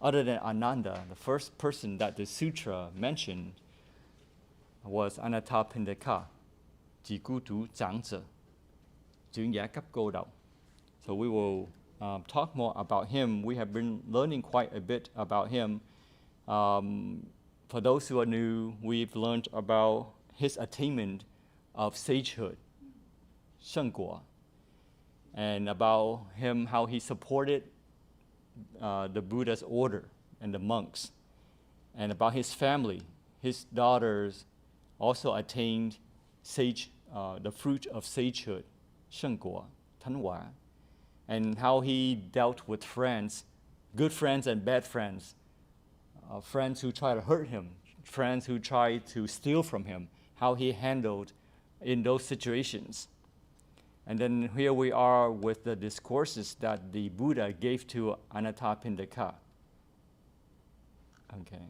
other than Ananda, the first person that the sutra mentioned was Anathapindika, Chỉ Cú Tú Giảng者, Trưởng Giả Cấp Cô Đậu. So we will talk more about him. We have been learning quite a bit about him. For those who are new, we've learned about his attainment of sagehood, 圣果, and about him, how he supported the Buddha's order and the monks, and about his family. His daughters also attained the fruit of sagehood, 圣果, 贪玩, and how he dealt with friends, good friends and bad friends, friends who try to hurt him, friends who try to steal from him, how he handled in those situations. And then here we are with the discourses that the Buddha gave to Anathapindika. Okay.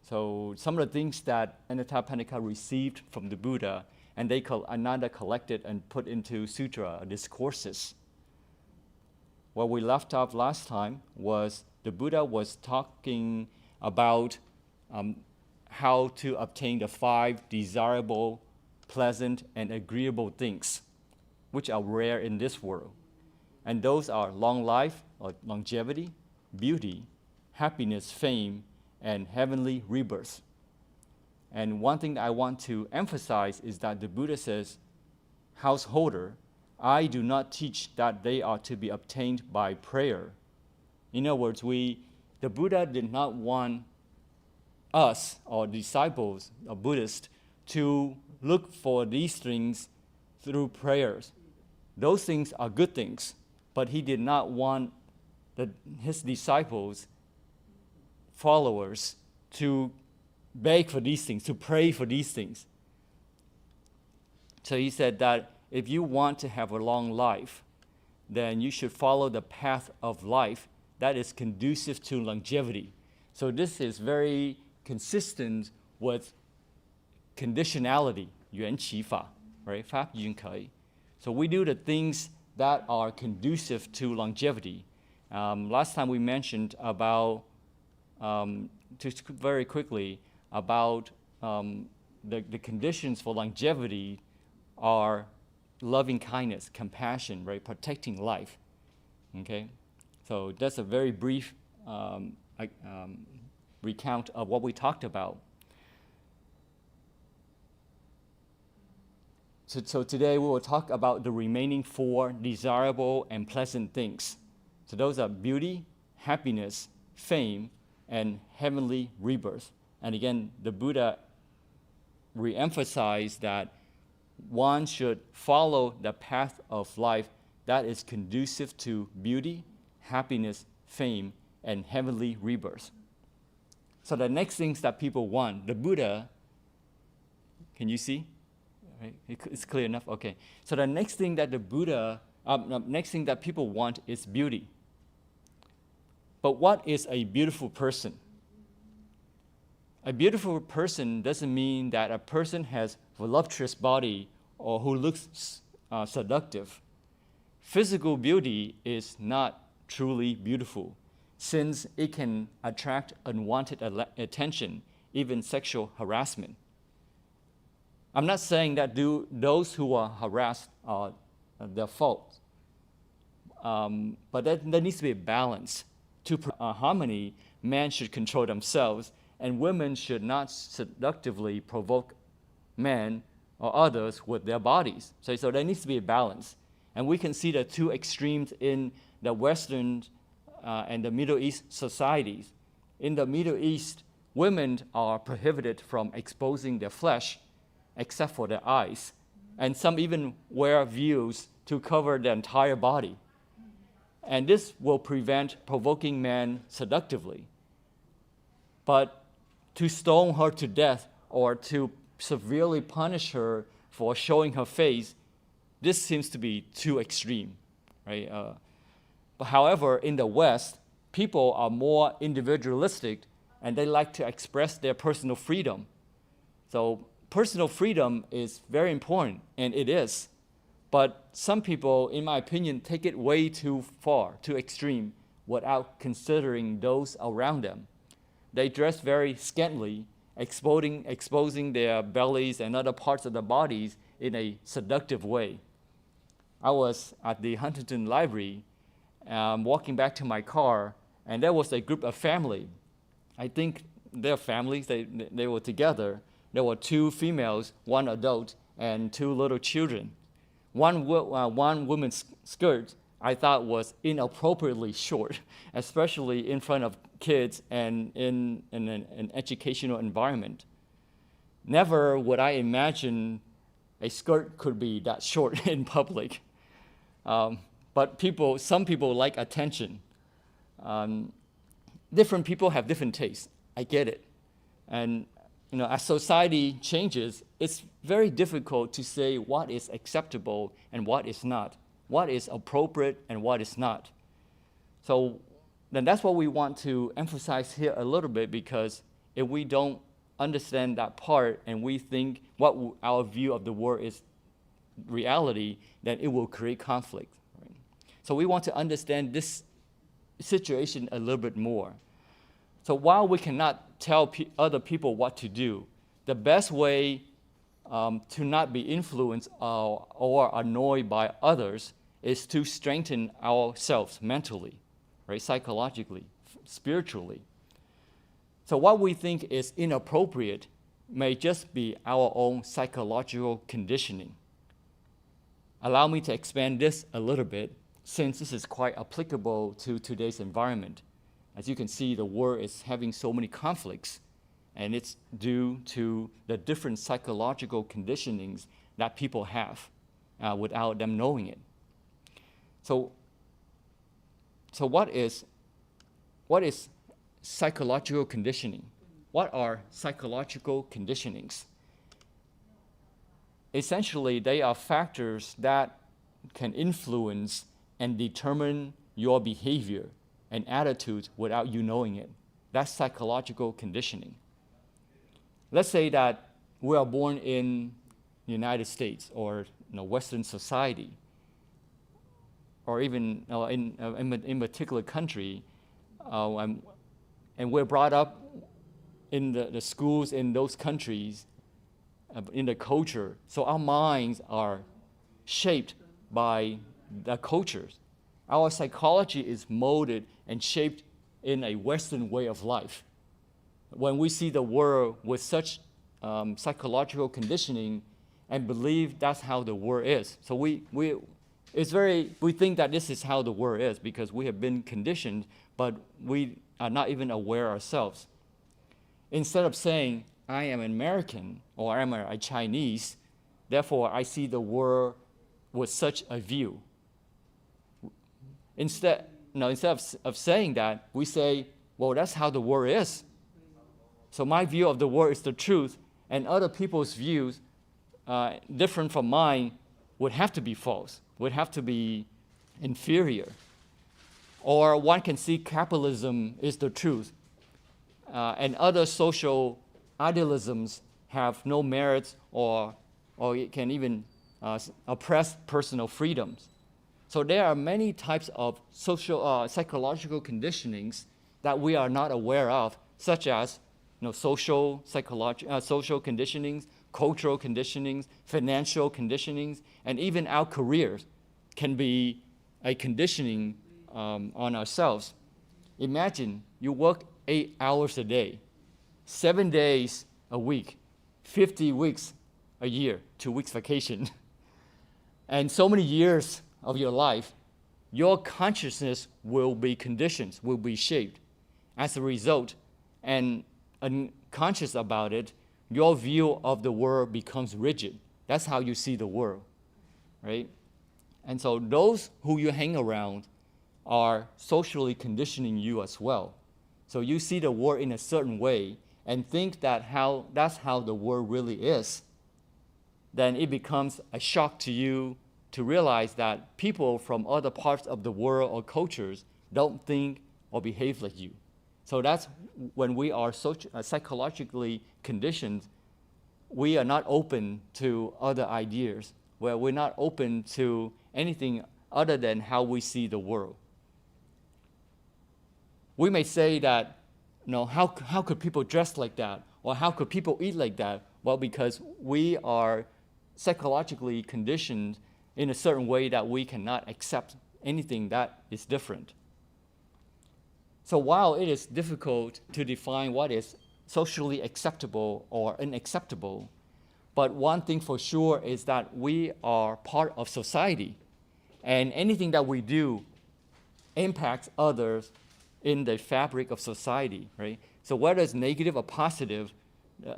So some of the things that Anathapindika received from the Buddha, and Ananda collected and put into sutra discourses. What we left off last time was the Buddha was talking about how to obtain the 5 desirable, pleasant, and agreeable things, which are rare in this world. And those are long life, or longevity, beauty, happiness, fame, and heavenly rebirth. And one thing that I want to emphasize is that the Buddha says, householder, I do not teach that they are to be obtained by prayer. In other words, the Buddha did not want us, or disciples, or Buddhists, to look for these things through prayers. Those things are good things, but he did not want his disciples, followers, to beg for these things, to pray for these things. So he said that if you want to have a long life, then you should follow the path of life that is conducive to longevity. So this is very consistent with conditionality, 缘起法, right? 法缘可以. So we do the things that are conducive to longevity. Last time we mentioned about, just very quickly, about the conditions for longevity are loving kindness, compassion, right? Protecting life. Okay, so that's a very brief recount of what we talked about. So today we will talk about the remaining 4 desirable and pleasant things. So those are beauty, happiness, fame, and heavenly rebirth. And again, the Buddha re-emphasized that one should follow the path of life that is conducive to beauty, happiness, fame, and heavenly rebirth. So the next things that people want, the Buddha, can you see? Right? It's clear enough? Okay. So the next thing that next thing that people want is beauty. But what is a beautiful person? A beautiful person doesn't mean that a person has voluptuous body or who looks seductive. Physical beauty is not truly beautiful, since it can attract unwanted attention, even sexual harassment. I'm not saying that those who are harassed are their fault, but there needs to be a balance. To harmony, men should control themselves, and women should not seductively provoke men or others with their bodies. So there needs to be a balance. And we can see the 2 extremes in the Western and the Middle East societies. In the Middle East, women are prohibited from exposing their flesh except for their eyes. And some even wear veils to cover their entire body. And this will prevent provoking men seductively. But to stone her to death or to severely punish her for showing her face, this seems to be too extreme, right? But however, in the West, people are more individualistic and they like to express their personal freedom. So personal freedom is very important, and it is. But some people, in my opinion, take it way too far, too extreme, without considering those around them. They dress very scantily, exposing their bellies and other parts of their bodies in a seductive way. I was at the Huntington Library, walking back to my car, and there was a group of family. I think their families, they were together. There were 2 females, 1 adult, and 2 little children. One woman's skirt I thought was inappropriately short, especially in front of kids and in an educational environment. Never would I imagine a skirt could be that short in public. But some people like attention. Different people have different tastes. I get it. And as society changes, it's very difficult to say what is acceptable and what is not, what is appropriate and what is not. So then that's what we want to emphasize here a little bit, because if we don't understand that part and we think what our view of the world is reality, then it will create conflict. Right? So we want to understand this situation a little bit more. So while we cannot tell other people what to do, the best way to not be influenced or annoyed by others is to strengthen ourselves mentally, right? Psychologically, spiritually. So what we think is inappropriate may just be our own psychological conditioning. Allow me to expand this a little bit, since this is quite applicable to today's environment. As you can see, the world is having so many conflicts, and it's due to the different psychological conditionings that people have without them knowing it. So what is psychological conditioning? What are psychological conditionings? Essentially, they are factors that can influence and determine your behavior and attitude without you knowing it. That's psychological conditioning. Let's say that we are born in the United States or Western society, or even in particular country, and we're brought up in the schools in those countries, in the culture. So our minds are shaped by the cultures. Our psychology is molded and shaped in a Western way of life. When we see the world with such psychological conditioning and believe that's how the world is. So we think that this is how the world is because we have been conditioned, but we are not even aware ourselves. Instead of saying, I am an American or I am a Chinese, therefore I see the world with such a view. Instead of saying that, we say, well, that's how the world is. So my view of the world is the truth, and other people's views, different from mine, would have to be false, would have to be inferior. Or one can see capitalism is the truth, and other social idealisms have no merits or it can even oppress personal freedoms. So there are many types of psychological conditionings that we are not aware of, such as social conditionings, cultural conditionings, financial conditionings, and even our careers can be a conditioning on ourselves. Imagine you work 8 hours a day, 7 days a week, 50 weeks a year, 2 weeks vacation, and so many years of your life, your consciousness will be conditioned, will be shaped. As a result, and unconscious about it, your view of the world becomes rigid. That's how you see the world, right? And so those who you hang around are socially conditioning you as well. So you see the world in a certain way and think that that's how the world really is. Then it becomes a shock to you to realize that people from other parts of the world or cultures don't think or behave like you. So that's when we are psychologically conditioned, we are not open to other ideas, where we're not open to anything other than how we see the world. We may say that, how could people dress like that? Or how could people eat like that? Well, because we are psychologically conditioned in a certain way that we cannot accept anything that is different. So while it is difficult to define what is socially acceptable or unacceptable, but one thing for sure is that we are part of society, and anything that we do impacts others in the fabric of society, right? So whether it's negative or positive,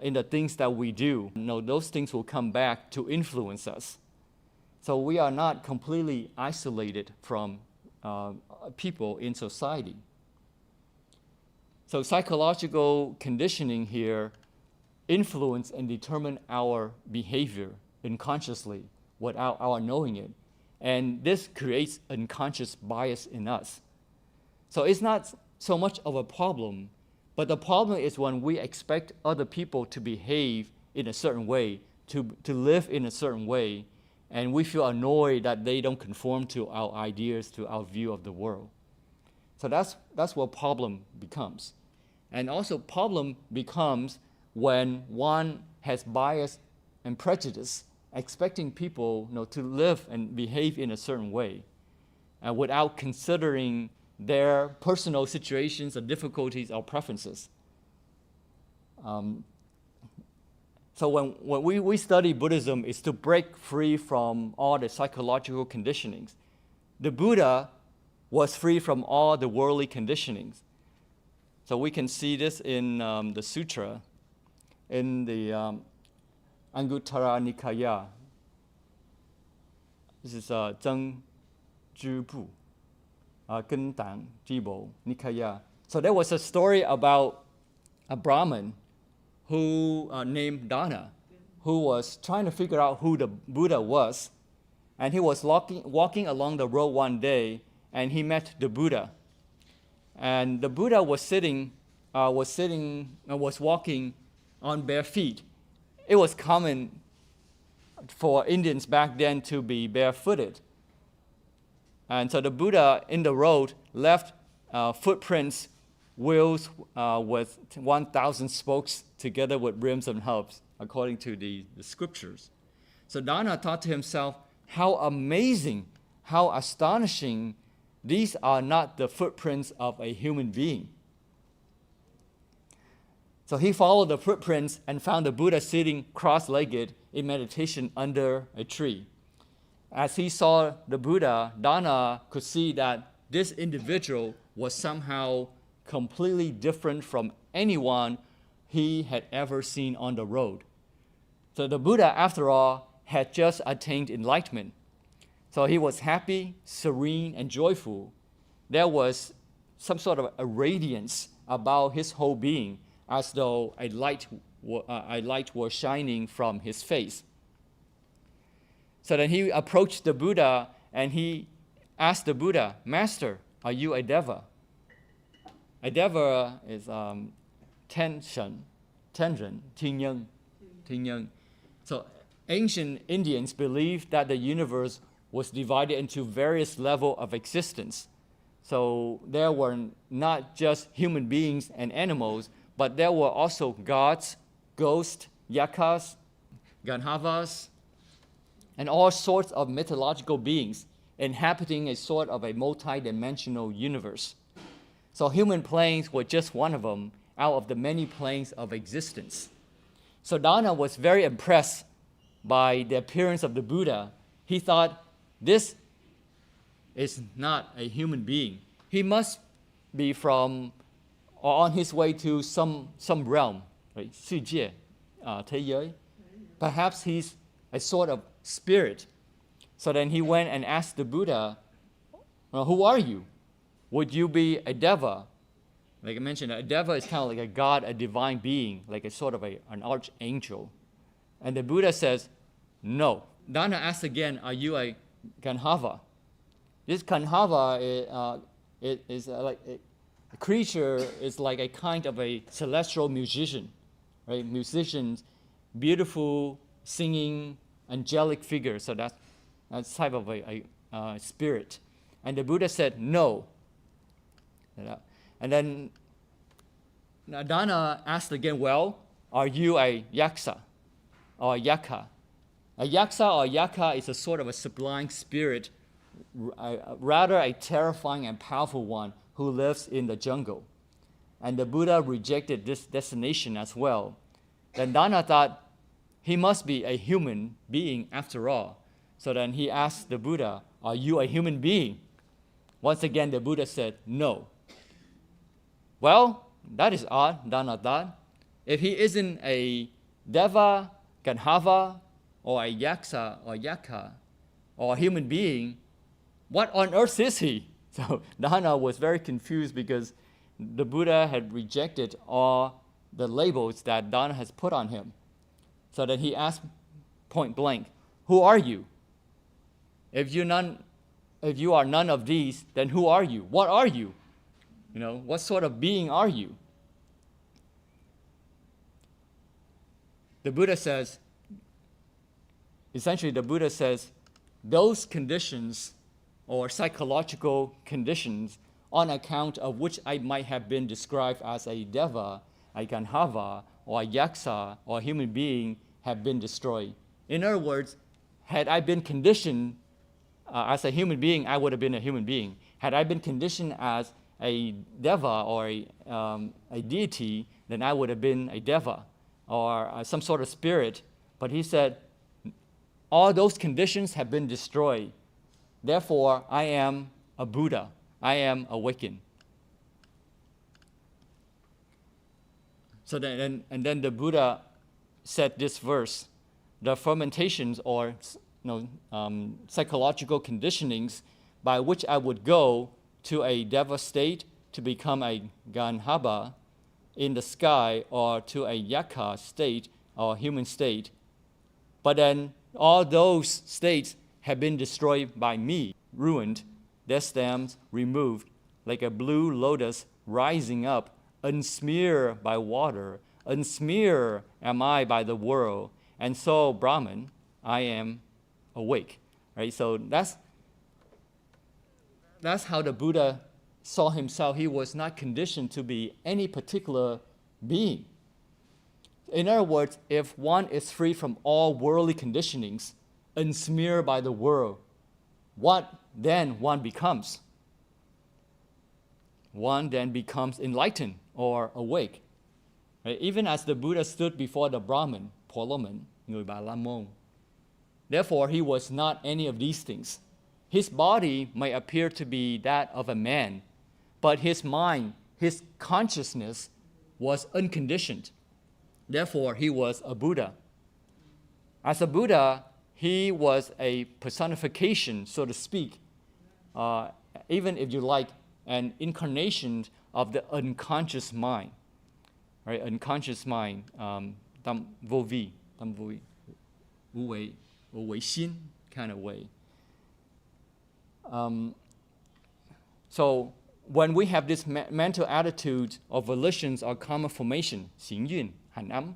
in the things that we do, those things will come back to influence us. So we are not completely isolated from people in society. So psychological conditioning here influence and determine our behavior unconsciously without our knowing it. And this creates unconscious bias in us. So it's not so much of a problem, but the problem is when we expect other people to behave in a certain way, to live in a certain way, and we feel annoyed that they don't conform to our ideas, to our view of the world. So that's what problem becomes. And also problem becomes when one has bias and prejudice, expecting people to live and behave in a certain way, without considering their personal situations or difficulties or preferences. So when we study Buddhism, it's to break free from all the psychological conditionings. The Buddha was free from all the worldly conditionings. So we can see this in the sutra, in the Anguttara Nikaya. This is Zheng Zhibu, Gen Dang Jibo Nikaya. So there was a story about a Brahmin who named Dana, who was trying to figure out who the Buddha was. And he was walking along the road one day, and he met the Buddha. And the Buddha was walking on bare feet. It was common for Indians back then to be barefooted. And so the Buddha in the road left footprints, wheels with 1,000 spokes together with rims and hubs, according to the scriptures. So Dana thought to himself, how amazing, how astonishing, these are not the footprints of a human being. So he followed the footprints and found the Buddha sitting cross-legged in meditation under a tree. As he saw the Buddha, Dana could see that this individual was somehow completely different from anyone he had ever seen on the road. So the Buddha, after all, had just attained enlightenment. So he was happy, serene, and joyful. There was some sort of a radiance about his whole being, as though a light was shining from his face. So then he approached the Buddha and he asked the Buddha, Master, are you a deva? A deva is tenren, tinyang. So ancient Indians believed that the universe was divided into various levels of existence. So there were not just human beings and animals, but there were also gods, ghosts, yakas, gandharvas, and all sorts of mythological beings inhabiting a sort of a multi-dimensional universe. So human planes were just one of them out of the many planes of existence. So Dana was very impressed by the appearance of the Buddha. He thought, this is not a human being. He must be from or on his way to some realm, right? 世界, thế giới. Perhaps he's a sort of spirit. So then he went and asked the Buddha, who are you? Would you be a deva? Like I mentioned, a deva is kind of like a god, a divine being, like a sort of an archangel. And the Buddha says, no. Dana asked again, are you a Gandharva? This Gandharva is like a creature, is like a kind of a celestial musician, right? Musicians, beautiful, singing, angelic figure. So that's type of a spirit. And the Buddha said, no. And then Dana asked again, well, are you a yaksa or a yaka? A yaksa or yaka is a sort of a sublime spirit, rather a terrifying and powerful one who lives in the jungle. And the Buddha rejected this designation as well. Then Dana thought he must be a human being after all. So then he asked the Buddha, are you a human being? Once again, the Buddha said, no. Well, that is odd, Dana thought. If he isn't a deva, ganhava, or a yaksa or yaka, or a human being, what on earth is he? So Dana was very confused because the Buddha had rejected all the labels that Dana has put on him. So then he asked point blank, who are you? If you are none of these, then who are you? What are you? What sort of being are you? The Buddha says, those conditions or psychological conditions on account of which I might have been described as a deva, a ganhava, or a yaksa, or a human being have been destroyed. In other words, had I been conditioned as a human being, I would have been a human being. Had I been conditioned as a deva or a deity, then I would have been a deva or some sort of spirit. But he said, all those conditions have been destroyed. Therefore, I am a Buddha. I am awakened. So then, and then the Buddha said this verse: the fermentations or psychological conditionings by which I would go to a deva state to become a ganhaba in the sky, or to a yaka state or human state. But then all those states have been destroyed by me, ruined, their stems removed, like a blue lotus rising up, unsmeared by water, unsmeared am I by the world, and so, Brahman, I am awake. Right? So that's how the Buddha saw himself. He was not conditioned to be any particular being. In other words, if one is free from all worldly conditionings, unsmeared by the world, what then one becomes? One then becomes enlightened or awake. Right? Even as the Buddha stood before the Brahmin, Poloman, người Bà La Môn. Therefore, he was not any of these things. His body may appear to be that of a man, but his mind, his consciousness was unconditioned. Therefore, he was a Buddha. As a Buddha, he was a personification, so to speak, even if you like, an incarnation of the unconscious mind. Right? Unconscious mind, tâm vô vi, vô為心kind of way. So when we have this mental attitude of volitions or karma formation, 行運, hành暗,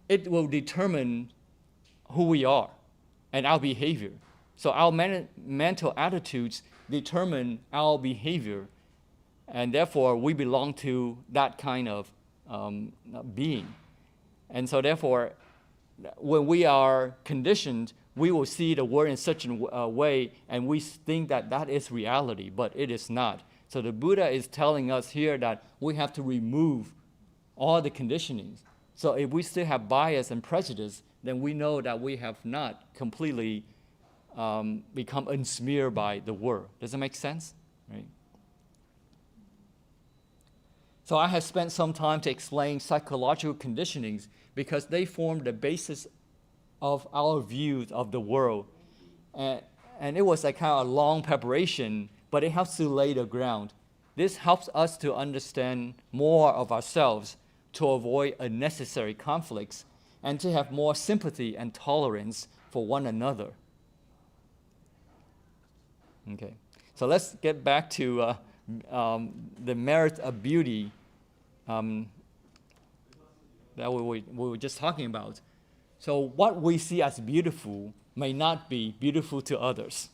it will determine who we are and our behavior. So our mental attitudes determine our behavior, and therefore we belong to that kind of being. And so therefore, when we are conditioned, we will see the world in such a way, and we think that that is reality, but it is not. So the Buddha is telling us here that we have to remove all the conditionings. So if we still have bias and prejudice, then we know that we have not completely become unsmeared by the world. Does that make sense? Right? So I have spent some time to explain psychological conditionings because they form the basis of our views of the world. And it was a kind of long preparation, but it helps to lay the ground. This helps us to understand more of ourselves, to avoid unnecessary conflicts, and to have more sympathy and tolerance for one another. Okay, so let's get back to the merit of beauty that we were just talking about. So what we see as beautiful may not be beautiful to others.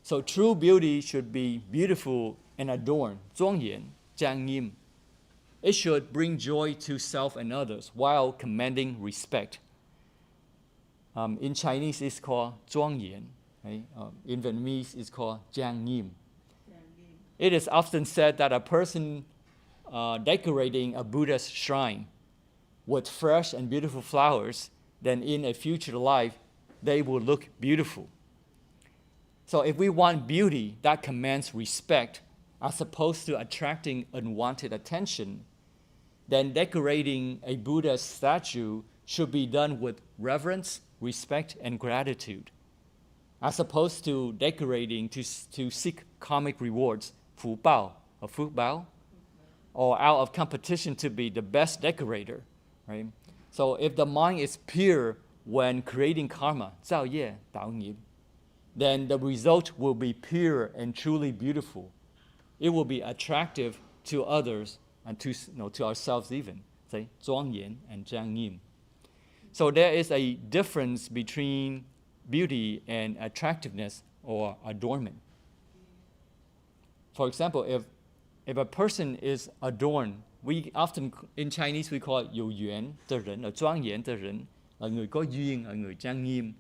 So true beauty should be beautiful and adorn, 庄严, 庄严. It should bring joy to self and others while commanding respect. In Chinese, it's called 庄严. Right? In Vietnamese, it's called 庄nghiêm. It is often said that a person decorating a Buddha's shrine with fresh and beautiful flowers, then in a future life, they will look beautiful. So if we want beauty that commands respect, as opposed to attracting unwanted attention, then decorating a Buddha statue should be done with reverence, respect, and gratitude, as opposed to decorating to seek karmic rewards, 福报, or 福报, or out of competition to be the best decorator. Right? So if the mind is pure when creating karma, 造业, 导nghiệp, then the result will be pure and truly beautiful. It will be attractive to others and to ourselves even. Say, 庄严 and 庄严. So there is a difference between beauty and attractiveness or adornment. For example, if a person is adorned, we often, in Chinese, we call it 有缘的人, or 庄严的人, là người có duyên, là người trang nghiêm.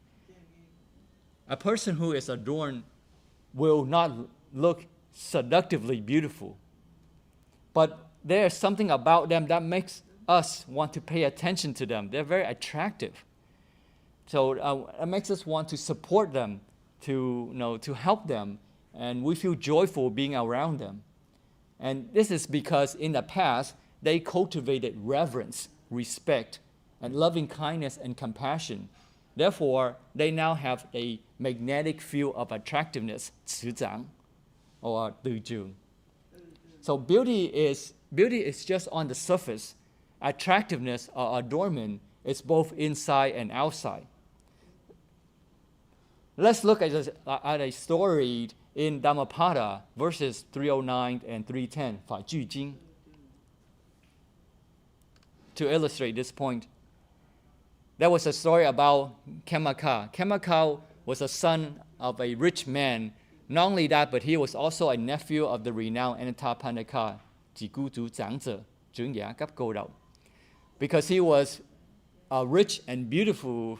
A person who is adorned will not look seductively beautiful. But there's something about them that makes us want to pay attention to them. They're very attractive. So it makes us want to support them, to help them, and we feel joyful being around them. And this is because in the past, they cultivated reverence, respect, and loving kindness and compassion. Therefore, they now have a magnetic field of attractiveness, 磁场, or 对境. So beauty is just on the surface. Attractiveness or adornment is both inside and outside. Let's look at a story in Dhammapada, verses 309 and 310, 法句经, to illustrate this point. There was a story about Kemaka. Kemaka was a son of a rich man. Not only that, but he was also a nephew of the renowned Anathapindika, Jigutu Zhangzi, Jungya Gap Godao. Because he was rich and beautiful,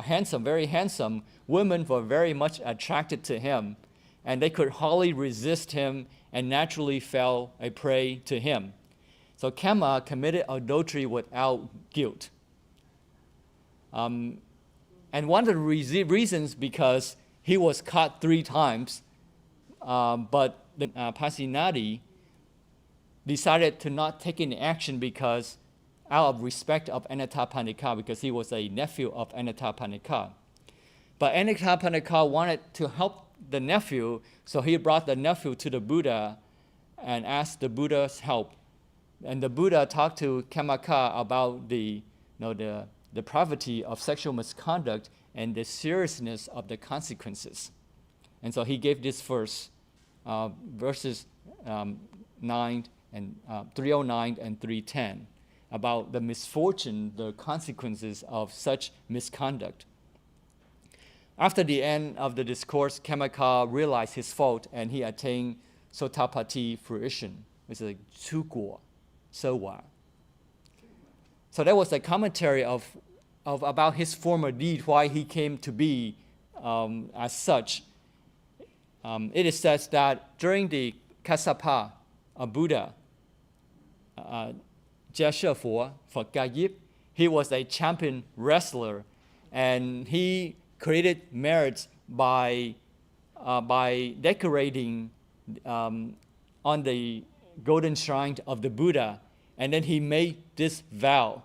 handsome, very handsome, women were very much attracted to him, and they could hardly resist him and naturally fell a prey to him. So Kema committed adultery without guilt. And one of the reasons because he was caught 3 times, but the Pasinadi decided to not take any action because out of respect of Anathapindika, because he was a nephew of Anathapindika. But Anathapindika wanted to help the nephew, so he brought the nephew to the Buddha and asked the Buddha's help. And the Buddha talked to Kemaka about the depravity of sexual misconduct and the seriousness of the consequences. And so he gave this verse, verses 309 and 310, about the misfortune, the consequences of such misconduct. After the end of the discourse, Kemaka realized his fault and he attained Sotapatti fruition, which is a 出果, Sowa. So that was a commentary of about his former deed, why he came to be as such. It is said that during the Kassapa, a Buddha, Jashafor for Gayip, he was a champion wrestler, and he created merits by decorating on the golden shrine of the Buddha, and then he made this vow: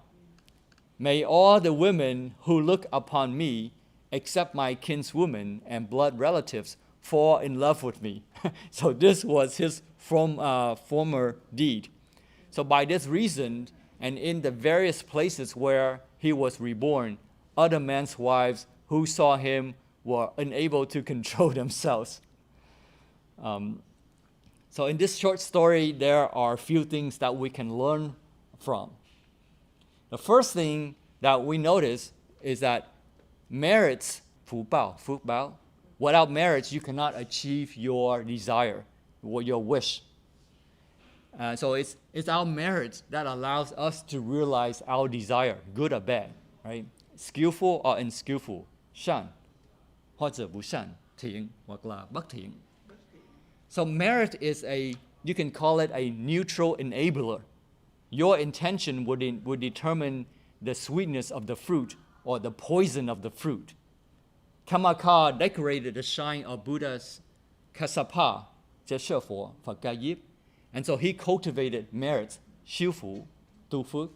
may all the women who look upon me, except my kinswoman and blood relatives, fall in love with me. So this was his former deed. So by this reason, and in the various places where he was reborn, other men's wives who saw him were unable to control themselves. So in this short story, there are a few things that we can learn from. The first thing that we notice is that merits, 福报, without merits, you cannot achieve your desire, or your wish. So it's our merit that allows us to realize our desire, good or bad, right? Skillful or unskillful, 善或者不善，thiện hoặc là bất thiện. So merit is you can call it a neutral enabler. Your intention would determine the sweetness of the fruit or the poison of the fruit. Kamaka decorated the shrine of Buddha's Kassapa, 接受佛, for Gayip. And so he cultivated merits, 修福, 度福.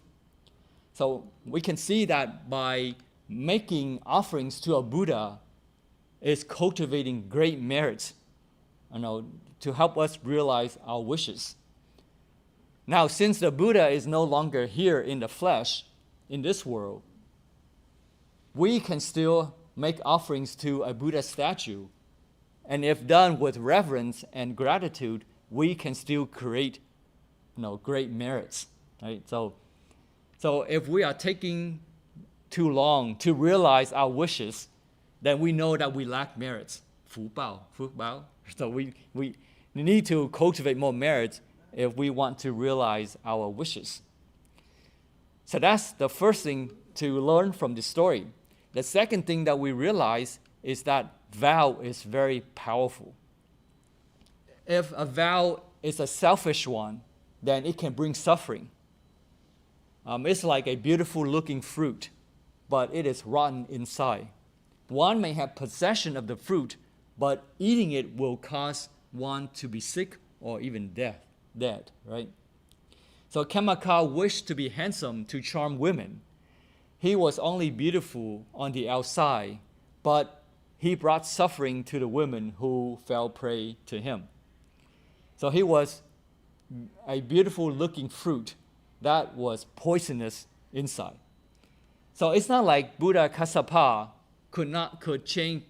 So we can see that by making offerings to a Buddha is cultivating great merits, to help us realize our wishes. Now, since the Buddha is no longer here in the flesh, in this world, we can still make offerings to a Buddha statue. And if done with reverence and gratitude, we can still create, great merits, right? So if we are taking too long to realize our wishes, then we know that we lack merits. 福报, 福报. So we need to cultivate more merits if we want to realize our wishes. So that's the first thing to learn from this story. The second thing that we realize is that vow is very powerful. If a vow is a selfish one, then it can bring suffering. It's like a beautiful looking fruit, but it is rotten inside. One may have possession of the fruit, but eating it will cause one to be sick or even dead, right? So Kamaka wished to be handsome to charm women. He was only beautiful on the outside, but he brought suffering to the women who fell prey to him. So he was a beautiful looking fruit that was poisonous inside. So it's not like Buddha Kassapa could change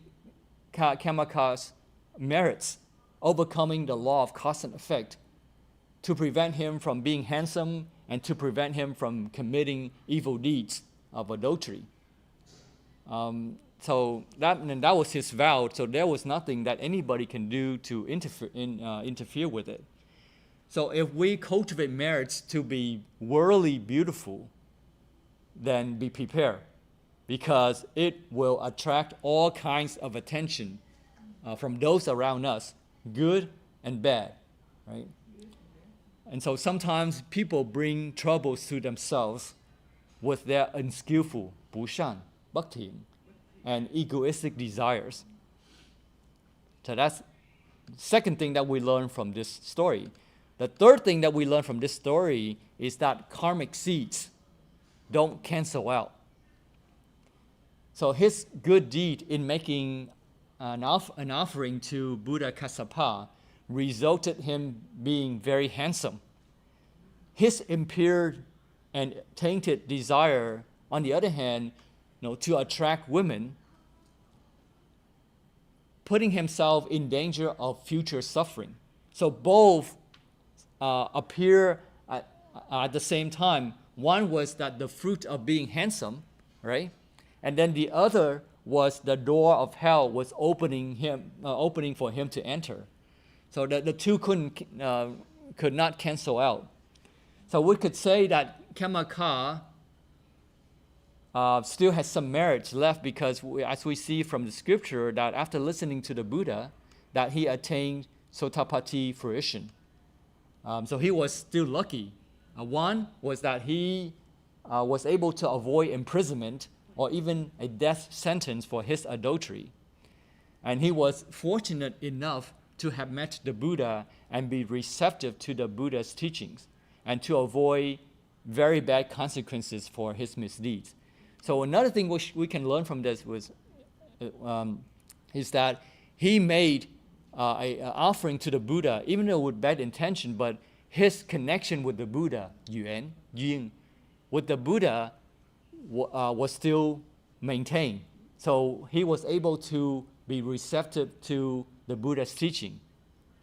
Kamaka's merits, overcoming the law of cause and effect, to prevent him from being handsome and to prevent him from committing evil deeds of adultery. So that was his vow. So there was nothing that anybody can do to interfere with it. So if we cultivate merits to be worldly beautiful, then be prepared, because it will attract all kinds of attention from those around us, good and bad, right? And so sometimes people bring troubles to themselves with their unskillful, 不善, 不thiện, and egoistic desires. So that's the second thing that we learn from this story. The third thing that we learn from this story is that karmic seeds don't cancel out. So his good deed in making an offering to Buddha Kassapa resulted him being very handsome. His impaired and tainted desire, on the other hand, to attract women, putting himself in danger of future suffering. So both appear at the same time. One was that the fruit of being handsome, right? And then the other was the door of hell was opening for him to enter. So the two could not cancel out. So we could say that Kamaka still has some merits left, because as we see from the scripture, that after listening to the Buddha, that he attained Sotapatti fruition. So he was still lucky. One was that he was able to avoid imprisonment or even a death sentence for his adultery. And he was fortunate enough to have met the Buddha and be receptive to the Buddha's teachings and to avoid very bad consequences for his misdeeds. So another thing which we can learn from this is that he made an offering to the Buddha, even though with bad intention, but his connection with the Buddha, Yun, with the Buddha was still maintained. So he was able to be receptive to the Buddha's teaching,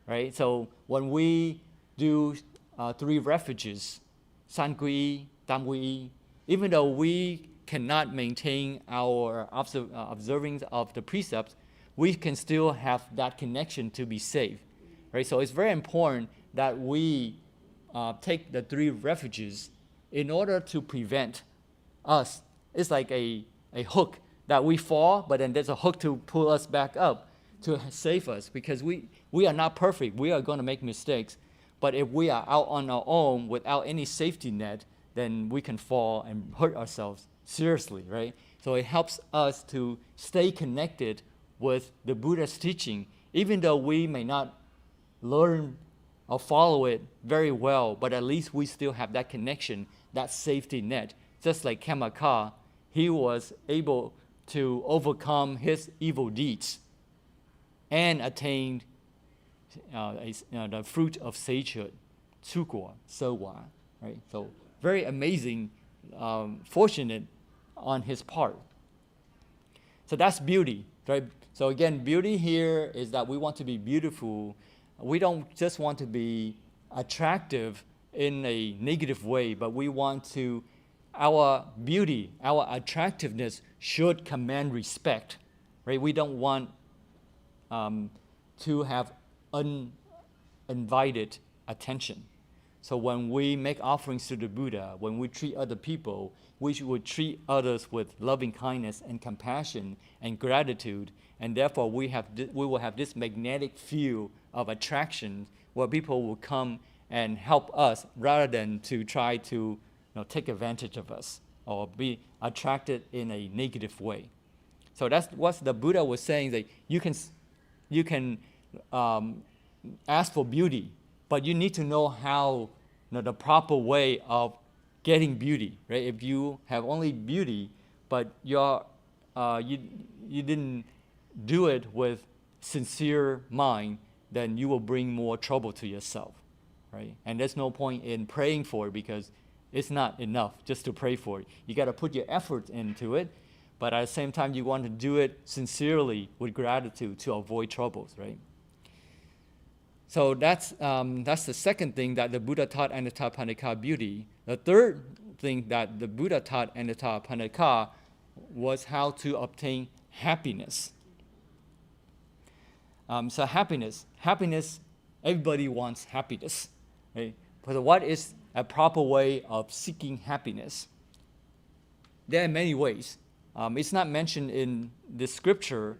right? So when we do 3 refuges, San-Gui, Tam-Gui, even though we cannot maintain our observing of the precepts, we can still have that connection to be safe, right? So it's very important that we take the 3 refuges in order to prevent us. It's like a hook that we fall, but then there's a hook to pull us back up to save us, because we are not perfect. We are going to make mistakes. But if we are out on our own without any safety net, then we can fall and hurt ourselves seriously, right? So it helps us to stay connected with the Buddha's teaching, even though we may not learn or follow it very well, but at least we still have that connection, that safety net. Just like Kamaka, he was able to overcome his evil deeds and attained the fruit of sagehood, 出果, 收获, right? So very amazing, fortunate on his part. So that's beauty, right? So again, beauty here is that we want to be beautiful. We don't just want to be attractive in a negative way, but we want to, our beauty, our attractiveness should command respect, right? We don't want to have uninvited attention. So when we make offerings to the Buddha, when we treat other people, we should treat others with loving kindness and compassion and gratitude, and therefore we will have this magnetic field of attraction where people will come and help us rather than to try to take advantage of us or be attracted in a negative way. So that's what the Buddha was saying, that you can ask for beauty, but you need to know how, the proper way of getting beauty, right? If you have only beauty, but you didn't do it with sincere mind, then you will bring more trouble to yourself, right? And there's no point in praying for it, because it's not enough just to pray for it. You got to put your effort into it, but at the same time, you want to do it sincerely with gratitude to avoid troubles, right? So that's the second thing that the Buddha taught Anattapannika beauty. The third thing that the Buddha taught Anattapannika was how to obtain happiness. So happiness, everybody wants happiness, right? But what is a proper way of seeking happiness? There are many ways. It's not mentioned in the scripture,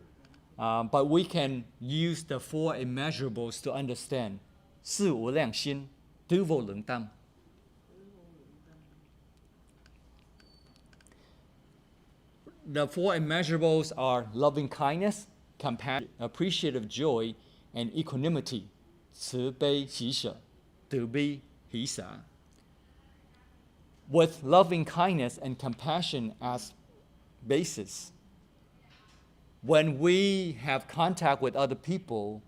but we can use the 4 immeasurables to understand. 四无量心, tứ vô lượng tâm. The 4 immeasurables are loving kindness, compassion, appreciative joy, and equanimity. 慈悲喜舍, từ bi hỷ xả. With loving kindness and compassion as basis, when we have contact with other people,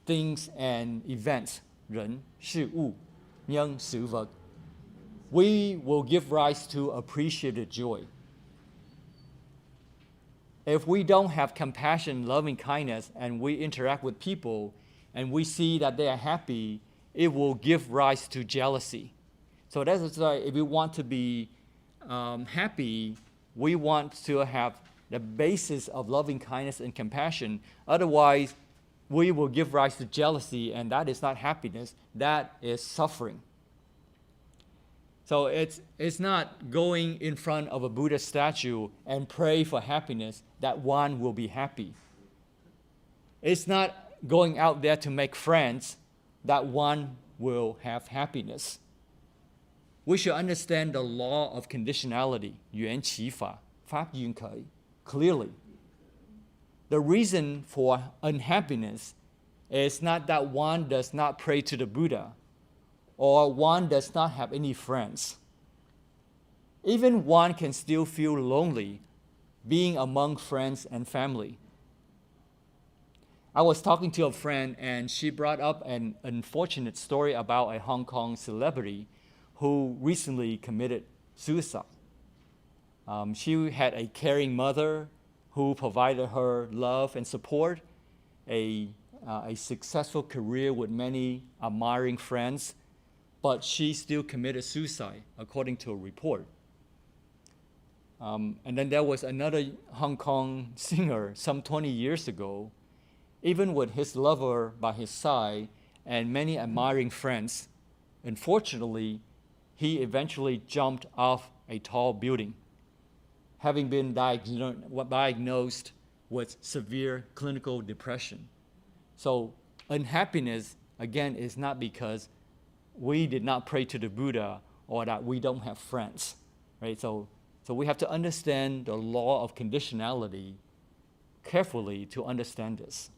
things and events, 人, 事物, nhân, sự vật, we will give rise to appreciative joy. If we don't have compassion, loving kindness, and we interact with people, and we see that they are happy, it will give rise to jealousy. So that's why if we want to be happy, we want to have the basis of loving kindness and compassion. Otherwise, we will give rise to jealousy, and that is not happiness, that is suffering. So it's not going in front of a Buddha statue and pray for happiness that one will be happy. It's not going out there to make friends that one will have happiness. We should understand the law of conditionality, 缘起法, 法缘起, clearly. The reason for unhappiness is not that one does not pray to the Buddha or one does not have any friends. Even one can still feel lonely being among friends and family. I was talking to a friend, and she brought up an unfortunate story about a Hong Kong celebrity who recently committed suicide. She had a caring mother who provided her love and support, a successful career with many admiring friends, but she still committed suicide, according to a report. And then there was another Hong Kong singer some 20 years ago, even with his lover by his side and many admiring friends, Unfortunately, he eventually jumped off a tall building, having been diagnosed with severe clinical depression. So unhappiness, again, is not because we did not pray to the Buddha or that we don't have friends, right? So we have to understand the law of conditionality carefully to understand this.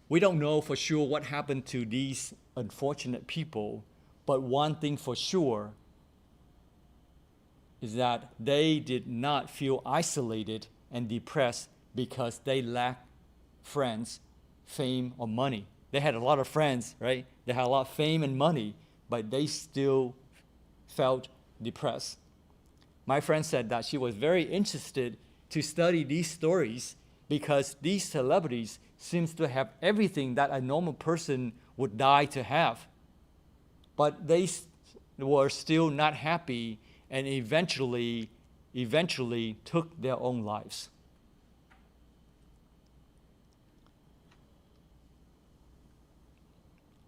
We don't know for sure what happened to these unfortunate people, but one thing for sure is that they did not feel isolated and depressed because they lacked friends, fame, or money. They had a lot of friends, right? They had a lot of fame and money, but they still felt depressed. My friend said that she was very interested to study these stories because these celebrities seems to have everything that a normal person would die to have. But they were still not happy and eventually took their own lives.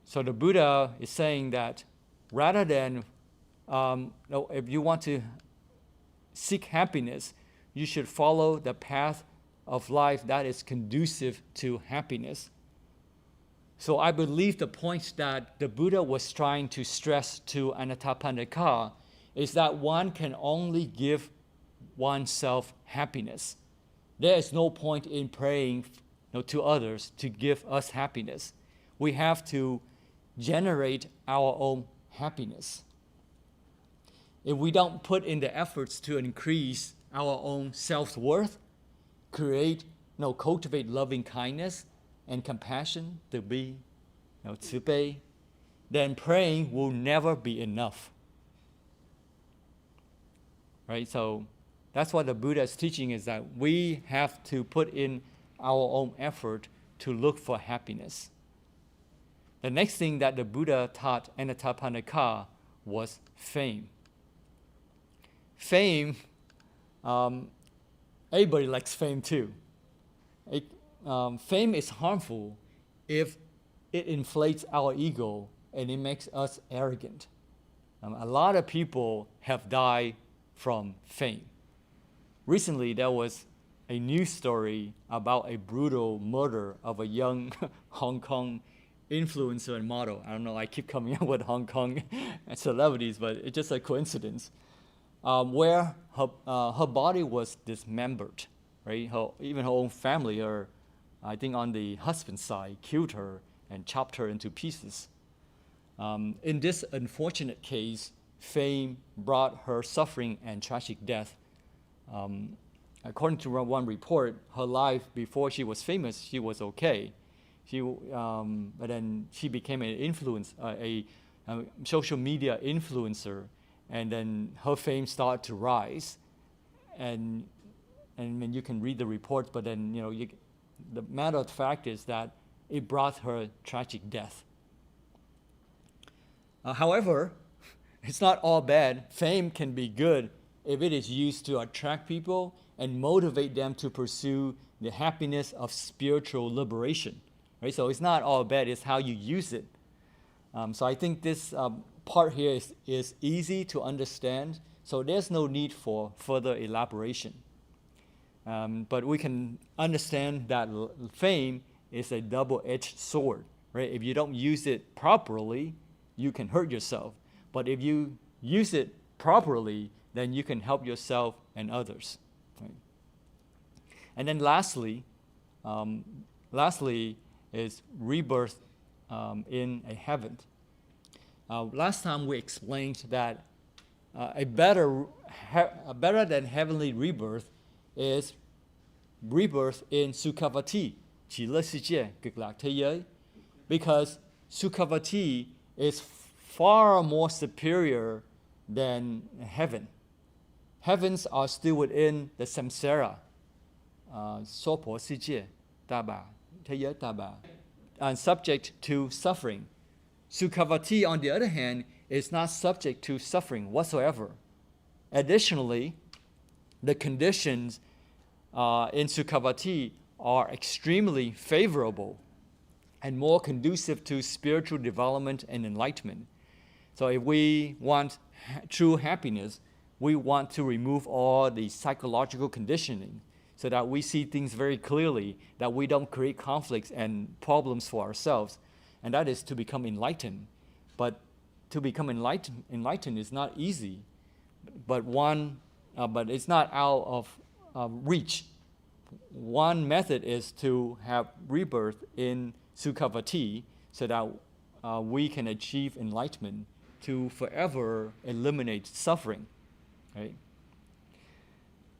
So the Buddha is saying that rather than, if you want to seek happiness, you should follow the path of life that is conducive to happiness. So I believe the point that the Buddha was trying to stress to Anathapindika is that one can only give oneself happiness. There is no point in praying to others to give us happiness. We have to generate our own happiness. If we don't put in the efforts to increase our own self-worth, cultivate loving kindness and compassion, to be, 慈悲, then praying will never be enough. Right? So that's what the Buddha is teaching, is that we have to put in our own effort to look for happiness. The next thing that the Buddha taught Anathapindika was fame. Fame, everybody likes fame too. Fame is harmful if it inflates our ego and it makes us arrogant. A lot of people have died from fame. Recently, there was a news story about a brutal murder of a young Hong Kong influencer and model. I don't know, I keep coming up with Hong Kong celebrities, but it's just a coincidence. Where her body was dismembered, right? Even her own family, or I think on the husband's side, killed her and chopped her into pieces. In this unfortunate case, fame brought her suffering and tragic death. According to one report, her life before she was famous, she was okay. But then she became a social media influencer, and then her fame started to rise. And when you can read the reports, but then the matter of fact is that it brought her tragic death. However, it's not all bad. Fame can be good if it is used to attract people and motivate them to pursue the happiness of spiritual liberation. Right? So it's not all bad, it's how you use it. So I think this part here is easy to understand, so there's no need for further elaboration. But we can understand that fame is a double-edged sword. Right? If you don't use it properly, you can hurt yourself. But if you use it properly, then you can help yourself and others. Right? And then lastly is rebirth in a heaven. Last time we explained that a better than heavenly rebirth is rebirth in Sukhavati, 极乐世界, cực lạc thế giới, because Sukhavati is far more superior than heaven. Heavens are still within the samsara, 娑婆世界, 大把, thế giới大把, and subject to suffering. Sukhavati, on the other hand, is not subject to suffering whatsoever. Additionally, the conditions in Sukhavati are extremely favorable. and more conducive to spiritual development and enlightenment. So if we want true happiness, we want to remove all the psychological conditioning so that we see things very clearly, that we don't create conflicts and problems for ourselves. And that is to become enlightened. But to become enlightened is not easy, but it's not out of reach. One method is to have rebirth in Sukhavati so that we can achieve enlightenment to forever eliminate suffering. Right?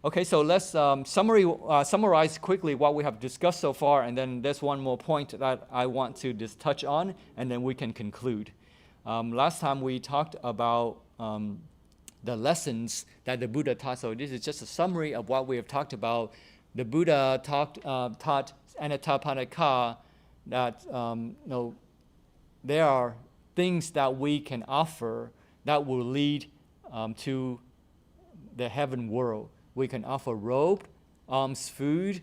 Okay, so let's summarize quickly what we have discussed so far, and then there's one more point that I want to just touch on, and then we can conclude. Last time we talked about the lessons that the Buddha taught, so this is just a summary of what we have talked about. The Buddha taught Anattapanaka that there are things that we can offer that will lead to the heaven world. We can offer robe, alms, food,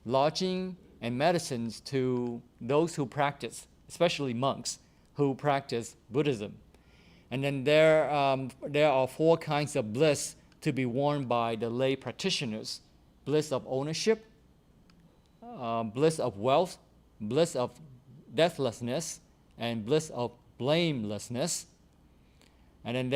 lodging, and medicines to those who practice, especially monks who practice Buddhism. And then there are 4 kinds of bliss to be won by the lay practitioners: bliss of ownership, bliss of wealth, bliss of deathlessness, and bliss of blamelessness. And then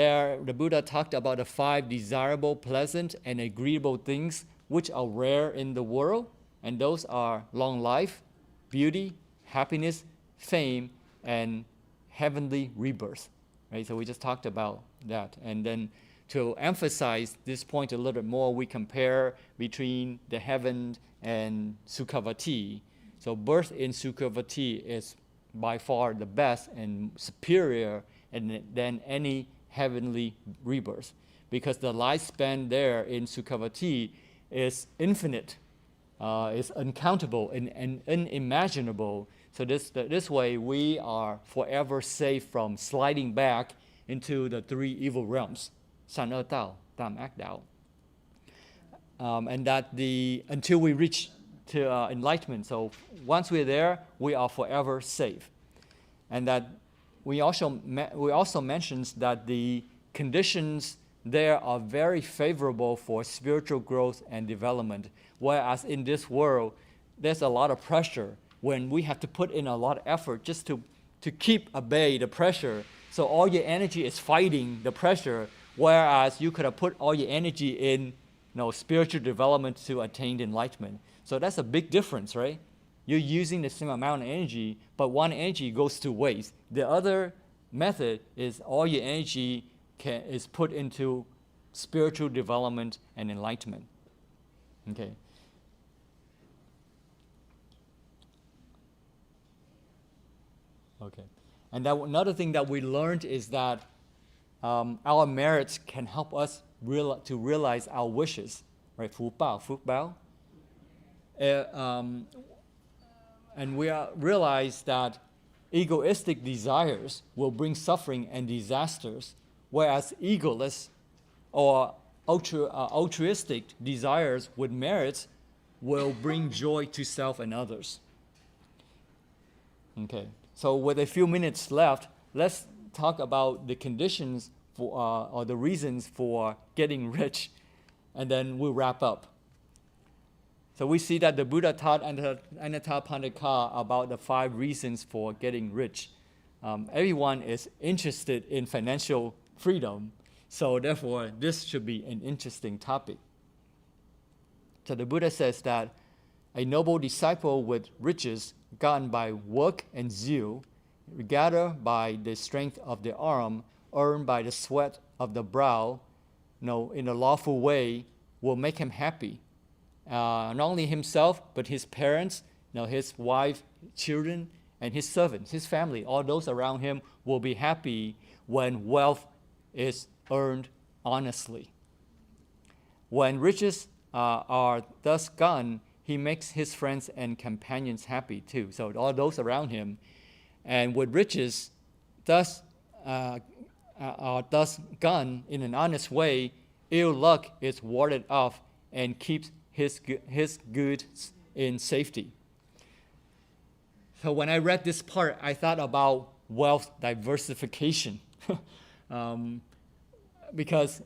the Buddha talked about the 5 desirable, pleasant, and agreeable things which are rare in the world. And those are long life, beauty, happiness, fame, and heavenly rebirth. Right? So we just talked about that. And then to emphasize this point a little bit more, we compare between the heaven and Sukhavati. So birth in Sukhavati is by far the best and superior than any heavenly rebirth, because the lifespan there in Sukhavati is infinite, is uncountable and unimaginable. So this way we are forever safe from sliding back into the 3 evil realms, San Er Dao, Tam Ác Dao. And that until we reach to enlightenment, so once we're there, we are forever safe. And that we also mentioned that the conditions there are very favorable for spiritual growth and development, whereas in this world, there's a lot of pressure when we have to put in a lot of effort just to keep at bay the pressure. So all your energy is fighting the pressure, whereas you could have put all your energy in spiritual development to attain enlightenment. So that's a big difference, right? You're using the same amount of energy, but one energy goes to waste. The other method is all your energy is put into spiritual development and enlightenment. Okay. Okay. And another thing that we learned is that our merits can help us to realize our wishes, right? Phú Bao, Phước Báo. And we realize that egoistic desires will bring suffering and disasters, whereas egoless or altruistic desires with merits will bring joy to self and others. Okay, so with a few minutes left, let's talk about the conditions for, or the reasons for getting rich, and then we'll wrap up. So we see that the Buddha taught Anattapanaka about the 5 reasons for getting rich. Everyone is interested in financial freedom, so therefore this should be an interesting topic. So the Buddha says that a noble disciple with riches gotten by work and zeal, gathered by the strength of the arm, earned by the sweat of the brow, in a lawful way, will make him happy. Not only himself, but his parents, his wife, children, and his servants, his family, all those around him will be happy when wealth is earned honestly. When riches are thus gone, he makes his friends and companions happy too. So all those around him. And with riches are thus gone in an honest way, ill luck is warded off and keeps his goods in safety. So when I read this part, I thought about wealth diversification. Because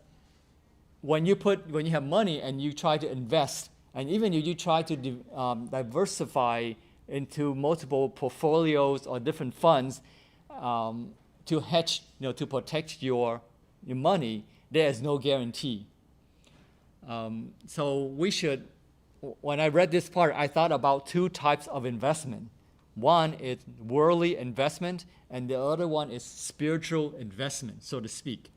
when you have money and you try to invest, and even if you try to diversify into multiple portfolios or different funds to hedge, to protect your money, there is no guarantee. So we should, when I read this part, I thought about two types of investment. One is worldly investment, and the other one is spiritual investment, so to speak.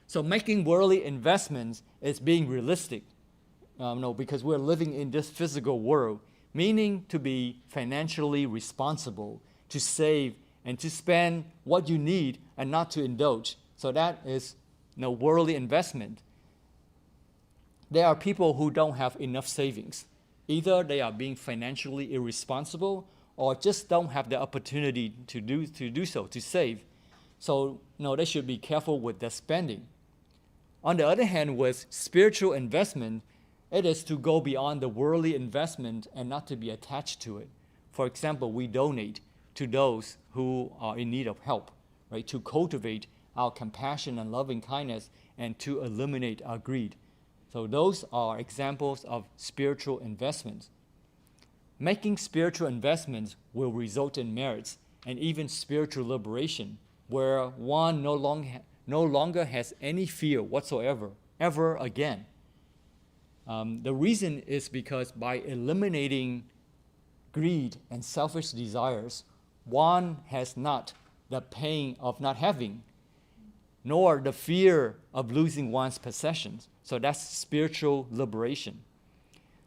So making worldly investments is being realistic, because we're living in this physical world, meaning to be financially responsible, to save and to spend what you need and not to indulge. So that is worldly investment. There are people who don't have enough savings. Either they are being financially irresponsible or just don't have the opportunity to do so, to save. So they should be careful with their spending. On the other hand, with spiritual investment, it is to go beyond the worldly investment and not to be attached to it. For example, we donate to those who are in need of help, right? To cultivate our compassion and loving kindness and to eliminate our greed. So those are examples of spiritual investments. Making spiritual investments will result in merits and even spiritual liberation, where one no longer has any fear whatsoever, ever again. The reason is because by eliminating greed and selfish desires, one has not the pain of not having, nor the fear of losing one's possessions. So that's spiritual liberation.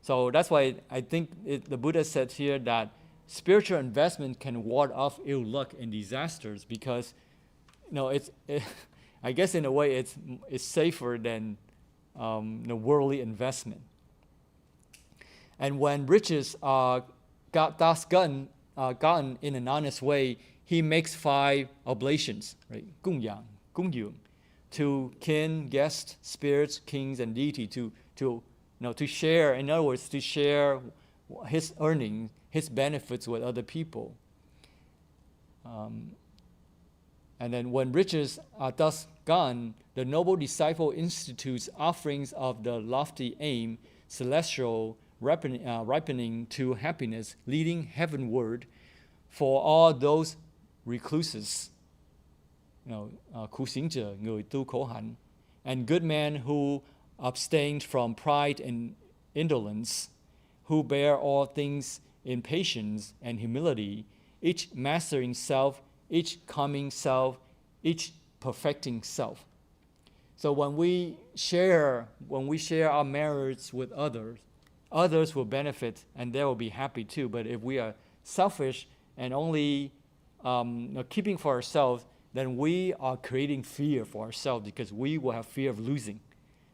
So that's why I think the Buddha said here that spiritual investment can ward off ill luck and disasters because, I guess in a way it's safer than the worldly investment. And when riches are gotten in an honest way, he makes 5 oblations, right? 供养, 供养, to kin, guests, spirits, kings, and deity, to share. In other words, to share his earnings, his benefits with other people. And then when riches are thus gone, the noble disciple institutes offerings of the lofty aim, celestial ripening to happiness, leading heavenward for all those recluses, 苦行者, người tu khổ hạnh, and good men who abstained from pride and indolence, who bear all things in patience and humility, each mastering self, each calming self, each perfecting self. So when we share our merits with others, others will benefit and they will be happy too. But if we are selfish and only keeping for ourselves, then we are creating fear for ourselves because we will have fear of losing.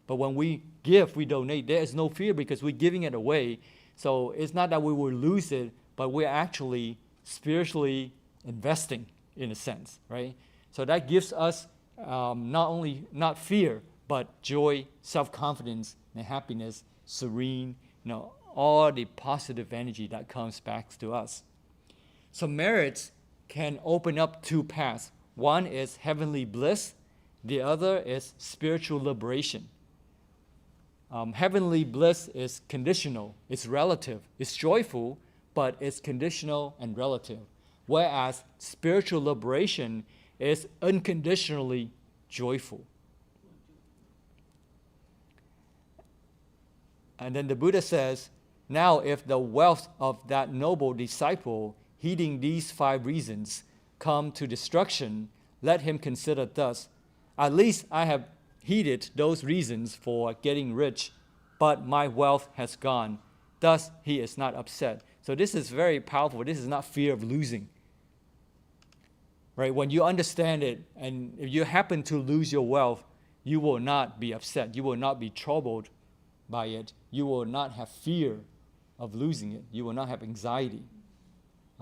But when we give, we donate, there is no fear because we're giving it away. So it's not that we will lose it, but we're actually spiritually investing in a sense, right? So that gives us not fear, but joy, self-confidence, and happiness, serene, all the positive energy that comes back to us. So merits can open up 2 paths. One is heavenly bliss, the other is spiritual liberation. Heavenly bliss is conditional, it's relative, it's joyful, but it's conditional and relative. Whereas spiritual liberation is unconditionally joyful. And then the Buddha says, now if the wealth of that noble disciple, heeding these 5 reasons, come to destruction, let him consider thus, at least I have heeded those reasons for getting rich, but my wealth has gone. Thus he is not upset. So this is very powerful. This is not fear of losing. Right? When you understand it, and if you happen to lose your wealth, you will not be upset. You will not be troubled by it. You will not have fear of losing it. You will not have anxiety.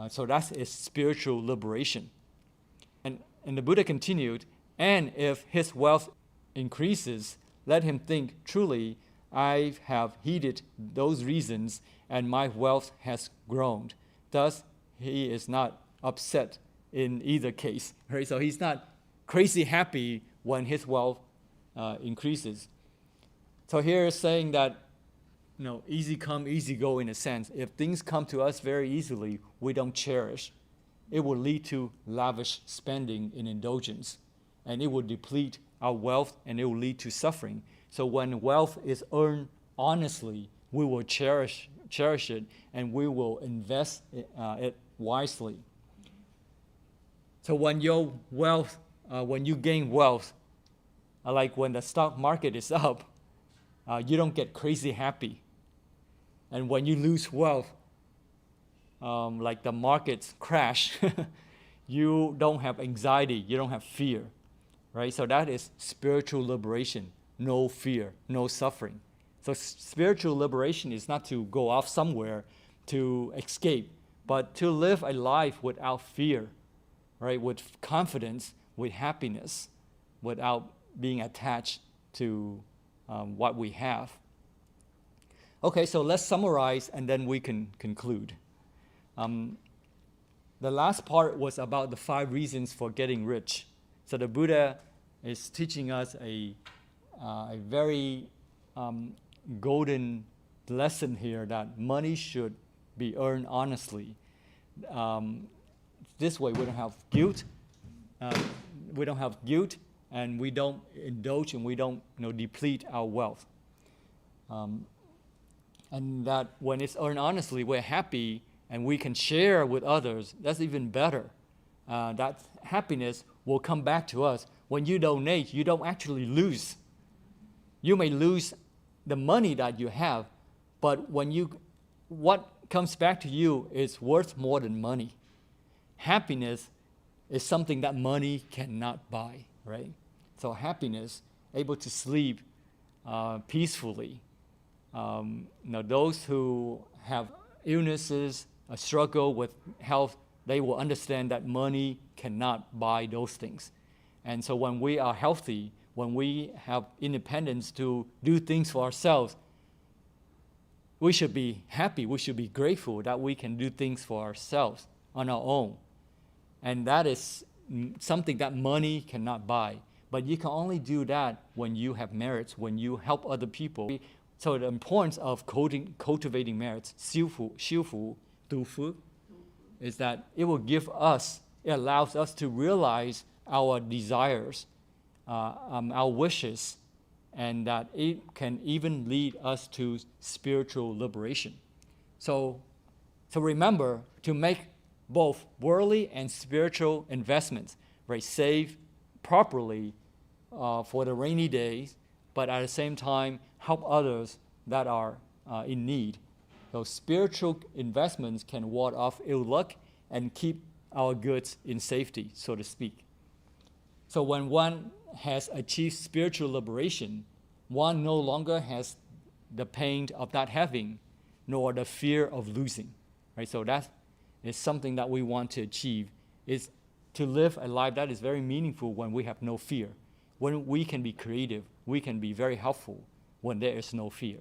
So that is spiritual liberation. And the Buddha continued, and if his wealth increases, let him think, truly, I have heeded those reasons, and my wealth has grown. Thus he is not upset in either case, right? So he's not crazy happy when his wealth increases. So here is saying that, easy come, easy go in a sense. If things come to us very easily, we don't cherish. It will lead to lavish spending in indulgence, and it will deplete our wealth, and it will lead to suffering. So when wealth is earned honestly, we will cherish it, and we will invest it wisely. So when you gain wealth, like when the stock market is up, you don't get crazy happy. And when you lose wealth, like the markets crash, you don't have anxiety, you don't have fear, right? So that is spiritual liberation, no fear, no suffering. So spiritual liberation is not to go off somewhere to escape, but to live a life without fear, right? With confidence, with happiness, without being attached to what we have. Okay, so let's summarize and then we can conclude. The last part was about the 5 reasons for getting rich. So the Buddha is teaching us a very golden lesson here, that money should be earned honestly. This way we don't have guilt. And we don't indulge, and we don't deplete our wealth. And that when it's earned honestly, we're happy and we can share with others. That's even better. That happiness will come back to us. When you donate, you don't actually lose. You may lose the money that you have, but what comes back to you is worth more than money. Happiness is something that money cannot buy, right? So happiness, able to sleep peacefully. Those who have illnesses, a struggle with health, they will understand that money cannot buy those things. And so when we are healthy, when we have independence to do things for ourselves, we should be happy, we should be grateful that we can do things for ourselves on our own. And that is something that money cannot buy. But you can only do that when you have merits, when you help other people. So the importance of cultivating merits, 修福, 杜福, is that it allows us to realize our desires, our wishes, and that it can even lead us to spiritual liberation. So remember to make both worldly and spiritual investments, right? Save properly for the rainy days, but at the same time help others that are in need. Those spiritual investments can ward off ill luck and keep our goods in safety, so to speak. So when one has achieved spiritual liberation, one no longer has the pain of not having, nor the fear of losing, right? So that is something that we want to achieve, is to live a life that is very meaningful when we have no fear, when we can be creative, we can be very helpful when there is no fear.